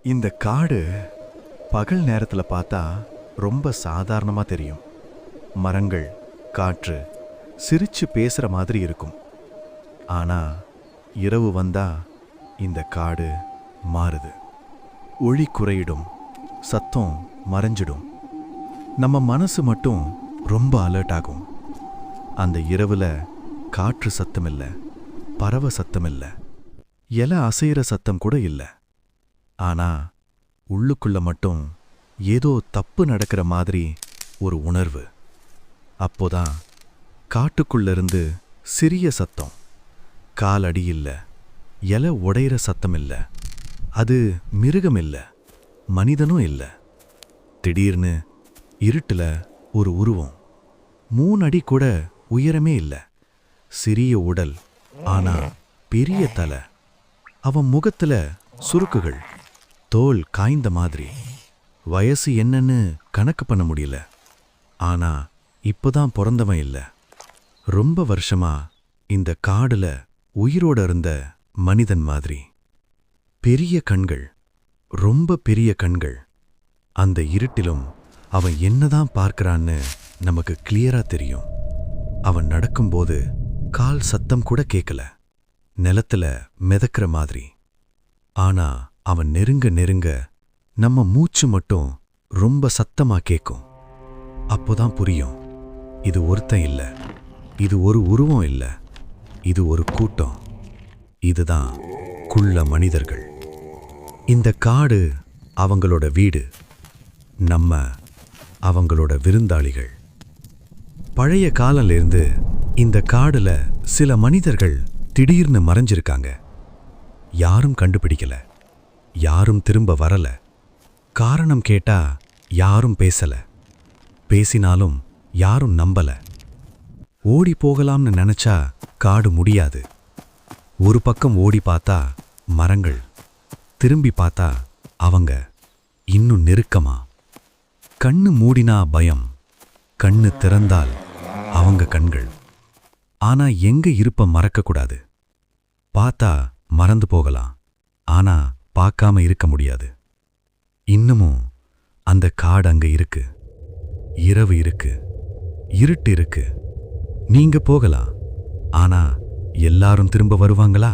இந்த காடு பகல் நேரத்துல பார்த்தா ரொம்ப சாதாரணமா தெரியும். மரங்கள், காற்று சிரிச்சு பேசுற மாதிரி இருக்கும். ஆனா இரவு வந்தா இந்த காடு மாறுது. ஒளி குறையிடும், சத்தம் மறைஞ்சிடும். நம்ம மனசு மட்டும் ரொம்ப அலர்ட் ஆகும். அந்த இரவுல காற்று சத்தம் இல்ல, பறவை சத்தம் இல்ல, இலை அசைகிற சத்தம் கூட இல்ல. ஆனா உள்ளுக்குள்ள மட்டும் ஏதோ தப்பு நடக்கிற மாதிரி ஒரு உணர்வு. அப்போதான் காட்டுக்குள்ள இருந்து சிறிய சத்தம். காலடி இல்ல, இலை உடையிற சத்தம் இல்ல, அது மிருகம் இல்ல, மனிதனும் இல்ல. திடீர்னு இருட்டுல ஒரு உருவம். 3 அடி கூட உயரமே இல்ல. சிறிய உடல், ஆனா பெரிய தலை. அவன் முகத்துல சுருக்குகள், தோல் காய்ந்த மாதிரி. வயசு என்னன்னு கணக்கு பண்ண முடியல. ஆனா இப்பதான் பிறந்தவன் இல்ல. ரொம்ப வருஷமா இந்த காடுல உயிரோட இருந்த மனிதன் மாதிரி. பெரிய கண்கள், ரொம்ப பெரிய கண்கள். அந்த இருட்டிலும் அவன் என்னதான் பார்க்கறான்னு நமக்கு கிளியரா தெரியும். அவன் நடக்கும்போது கால் சத்தம் கூட கேட்கல, நிலத்துல மிதக்கிற மாதிரி. ஆனா அவன் நெருங்க நெருங்க நம்ம மூச்சு மட்டும் ரொம்ப சத்தமா கேட்கும். அப்போதான் புரியும், இது ஒருத்தன் இல்ல, இது ஒரு உருவம் இல்ல, இது ஒரு கூட்டம். இதுதான் குள்ள மனிதர்கள். இந்த காடு அவங்களோட வீடு, நம்ம அவங்களோட விருந்தாளிகள். பழைய காலிலிருந்து இந்த காடுல சில மனிதர்கள் திடீர்னு மறைஞ்சிருக்காங்க. யாரும் கண்டுபிடிக்கல, யாரும் திரும்ப வரல. காரணம் கேட்டா யாரும் பேசல, பேசினாலும் யாரும் நம்பல. ஓடி போகலாம்னு நினைச்சா காடு முடியாது. ஒரு பக்கம் ஓடி பார்த்தா மரங்கள், திரும்பி பார்த்தா அவங்க இன்னும் நெருக்கமா. கண்ணு மூடினா பயம், கண்ணு திறந்தால் அவங்க கண்கள். ஆனா எங்க இருப்ப மறக்கக்கூடாது. பார்த்தா மறந்து போகலாம், ஆனா பார்க்காம இருக்க முடியாது. இன்னமும் அந்த காடு அங்க இருக்கு. இரவு இருக்கு, இருட்டு இருக்கு. நீங்க போகலாம், ஆனா எல்லாரும் திரும்ப வருவாங்களா?